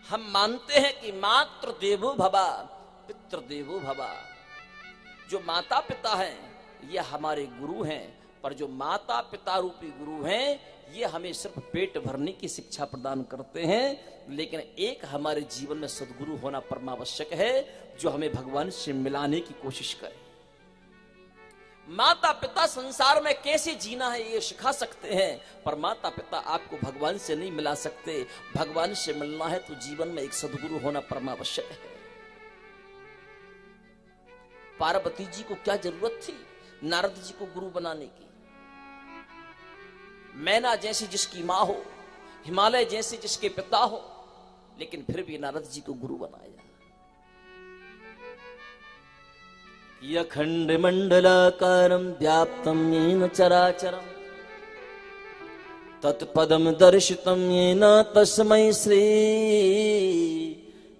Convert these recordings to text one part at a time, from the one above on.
हम मानते हैं कि मातृ देवो भवा पितृ देवो भवा। जो माता पिता हैं ये हमारे गुरु हैं, पर जो माता पिता रूपी गुरु हैं ये हमें सिर्फ पेट भरने की शिक्षा प्रदान करते हैं, लेकिन एक हमारे जीवन में सद्गुरु होना परमावश्यक है जो हमें भगवान से मिलाने की कोशिश करे। माता पिता संसार में कैसे जीना है ये सिखा सकते हैं, पर माता पिता आपको भगवान से नहीं मिला सकते। भगवान से मिलना है तो जीवन में एक सद्गुरु होना परमावश्यक है। पार्वती जी को क्या जरूरत थी नारद जी को गुरु बनाने की? मैना जैसी जिसकी मां हो, हिमालय जैसे जिसके पिता हो, लेकिन फिर भी नारद जी को गुरु बनाया। अखंड मंडलाकारं व्याप्तं येन चराचरं तत्पदं दर्शितं येन तस्मै श्री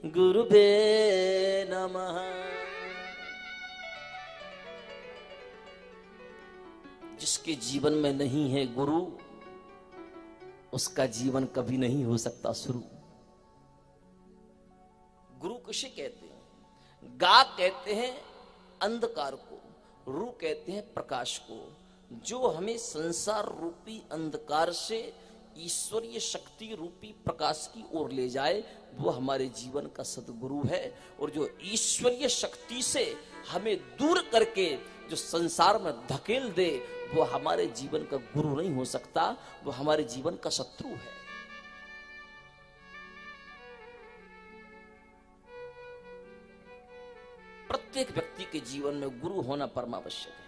गुरुवे नमः। जिसके जीवन में नहीं है गुरु उसका जीवन कभी नहीं हो सकता शुरू। गुरु किसे कहते हैं? गा कहते हैं अंधकार को, रू कहते हैं प्रकाश को। जो हमें संसार रूपी अंधकार से ईश्वरीय शक्ति रूपी प्रकाश की ओर ले जाए वो हमारे जीवन का सद्गुरु है। और जो ईश्वरीय शक्ति से हमें दूर करके जो संसार में धकेल दे वो हमारे जीवन का गुरु नहीं हो सकता, वो हमारे जीवन का शत्रु है। प्रत्येक व्यक्ति के जीवन में गुरु होना परमावश्यक है।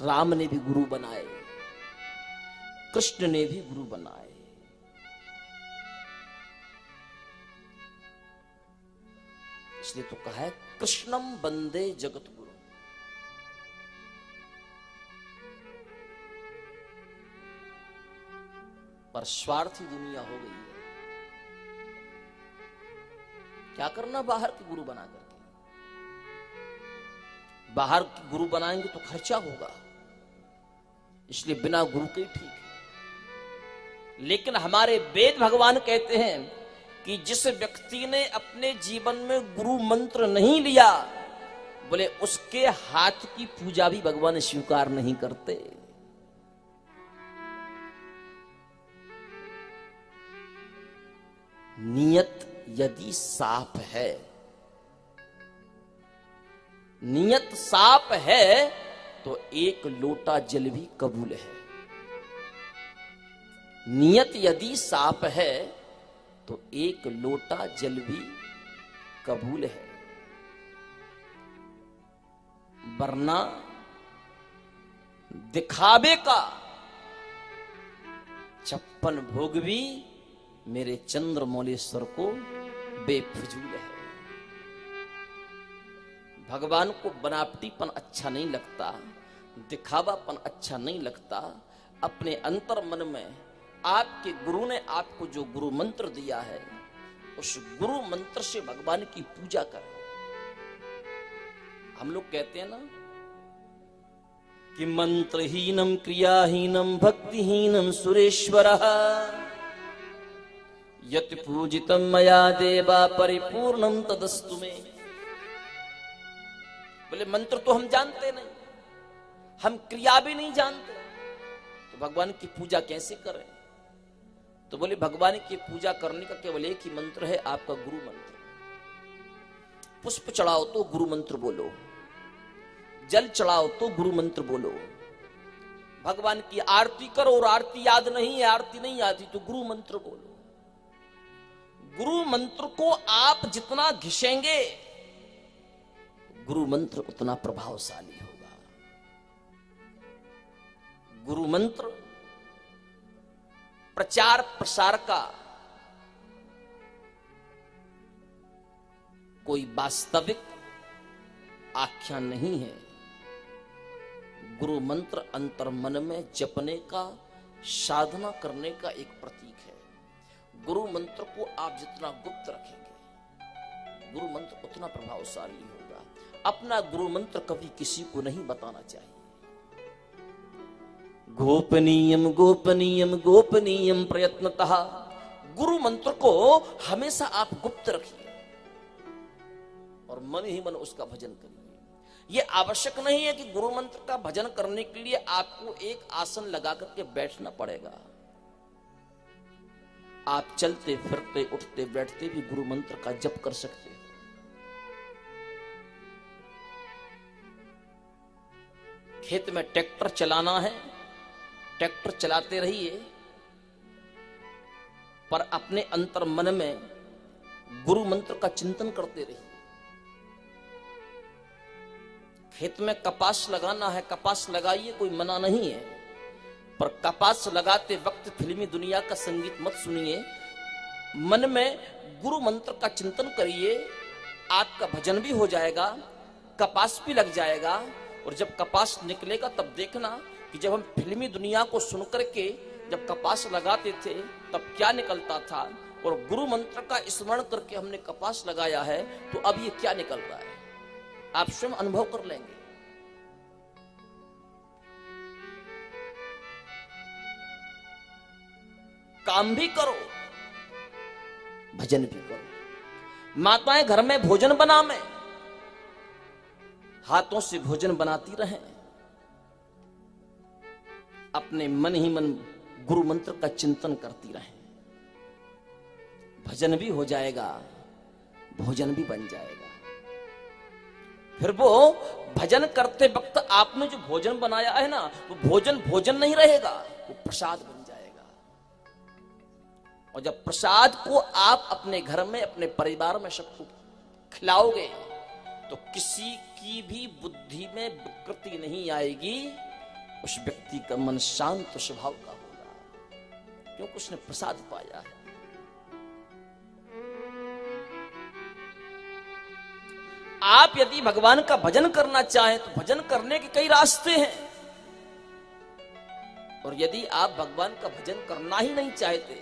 राम ने भी गुरु बनाए, कृष्ण ने भी गुरु बनाए। इसलिए तो कहा है कृष्णम वंदे जगत गुरु। पर स्वार्थी दुनिया हो गई है। क्या करना बाहर के गुरु बना करके? बाहर के गुरु बनाएंगे तो खर्चा होगा, इसलिए बिना गुरु के ठीक है। लेकिन हमारे वेद भगवान कहते हैं कि जिस व्यक्ति ने अपने जीवन में गुरु मंत्र नहीं लिया, बोले उसके हाथ की पूजा भी भगवान स्वीकार नहीं करते। नियत यदि साफ है, नियत साफ है तो एक लोटा जल भी कबूल है। नियत यदि साफ है तो एक लोटा जल भी कबूल है। वरना दिखावे का 56 भोग भी मेरे चंद्रमौलेश्वर को बेफिजूल है। भगवान को बनावटीपन अच्छा नहीं लगता, दिखावापन अच्छा नहीं लगता। अपने अंतर मन में आपके गुरु ने आपको जो गुरु मंत्र दिया है उस गुरु मंत्र से भगवान की पूजा करें। हम लोग कहते हैं ना कि मंत्रहीनम क्रियाहीनम भक्तिहीनम सुरेश्वरः यत् पूजितम मया देवा परिपूर्णम तदस्तु मे। बोले मंत्र तो हम जानते नहीं, हम क्रिया भी नहीं जानते, तो भगवान की पूजा कैसे करें? तो बोले भगवान की पूजा करने का केवल एक ही मंत्र है, आपका गुरु मंत्र। पुष्प चढ़ाओ तो गुरु मंत्र बोलो, जल चढ़ाओ तो गुरु मंत्र बोलो। भगवान की आरती करो और आरती याद नहीं है, आरती नहीं आती तो गुरु मंत्र बोलो। गुरु मंत्र को आप जितना घिसेंगे गुरु मंत्र उतना प्रभावशाली होगा। गुरु मंत्र प्रचार प्रसार का कोई वास्तविक आख्यान नहीं है। गुरु मंत्र अंतर मन में जपने का, साधना करने का एक प्रतीक है। गुरु मंत्र को आप जितना गुप्त रखेंगे गुरु मंत्र उतना प्रभावशाली होगा। अपना गुरु मंत्र कभी किसी को नहीं बताना चाहिए। गोपनीयम गोपनीयम गोपनीयम प्रयत्नतः, गुरु मंत्र को हमेशा आप गुप्त रखिए और मन ही मन उसका भजन करिए। यह आवश्यक नहीं है कि गुरु मंत्र का भजन करने के लिए आपको एक आसन लगा करके बैठना पड़ेगा। आप चलते फिरते उठते बैठते भी गुरु मंत्र का जप कर सकते हो। खेत में ट्रैक्टर चलाना है, ट्रैक्टर चलाते रहिए, पर अपने अंतर मन में गुरु मंत्र का चिंतन करते रहिए। खेत में कपास लगाना है, कपास लगाइए, कोई मना नहीं है, पर कपास लगाते वक्त फिल्मी दुनिया का संगीत मत सुनिए। मन में गुरु मंत्र का चिंतन करिए, आपका भजन भी हो जाएगा, कपास भी लग जाएगा। और जब कपास निकलेगा तब देखना कि जब हम फिल्मी दुनिया को सुनकर के जब कपास लगाते थे तब क्या निकलता था, और गुरु मंत्र का स्मरण करके हमने कपास लगाया है तो अब ये क्या निकल रहा है, आप स्वयं अनुभव कर लेंगे। काम भी करो, भजन भी करो। माताएं घर में भोजन बनावे, हाथों से भोजन बनाती रहें, अपने मन ही मन गुरु मंत्र का चिंतन करती रहें। भजन भी हो जाएगा, भोजन भी बन जाएगा। फिर वो भजन करते वक्त आपने जो भोजन बनाया है ना, वो भोजन भोजन नहीं रहेगा, वो प्रसाद बन जाएगा। और जब प्रसाद को आप अपने घर में अपने परिवार में सबको खिलाओगे तो किसी की भी बुद्धि में विकृति नहीं आएगी, उस व्यक्ति का मन शांत स्वभाव का होगा, क्योंकि उसने प्रसाद पाया है। आप यदि भगवान का भजन करना चाहें तो भजन करने के कई रास्ते हैं, और यदि आप भगवान का भजन करना ही नहीं चाहते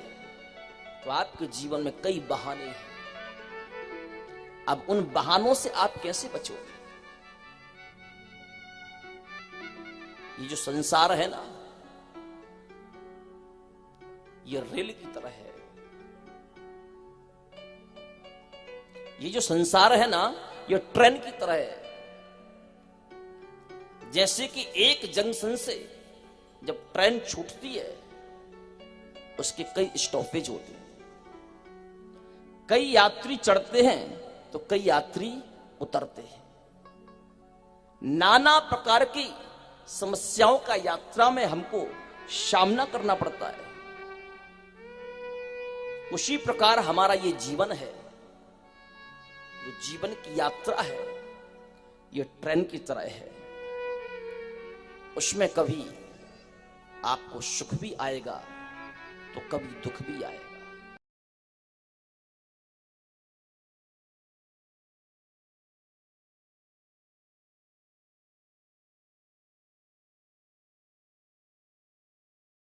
तो आपके जीवन में कई बहाने हैं। अब उन बहानों से आप कैसे बचोगे? ये जो संसार है ना, ये रेल की तरह है। ये जो संसार है ना, ये ट्रेन की तरह है। जैसे कि एक जंक्शन से जब ट्रेन छूटती है उसके कई स्टॉपेज होते हैं, कई यात्री चढ़ते हैं तो कई यात्री उतरते हैं। नाना प्रकार की समस्याओं का यात्रा में हमको सामना करना पड़ता है। उसी प्रकार हमारा ये जीवन है, जो जीवन की यात्रा है, ये ट्रेन की तरह है। उसमें कभी आपको सुख भी आएगा तो कभी दुख भी आएगा।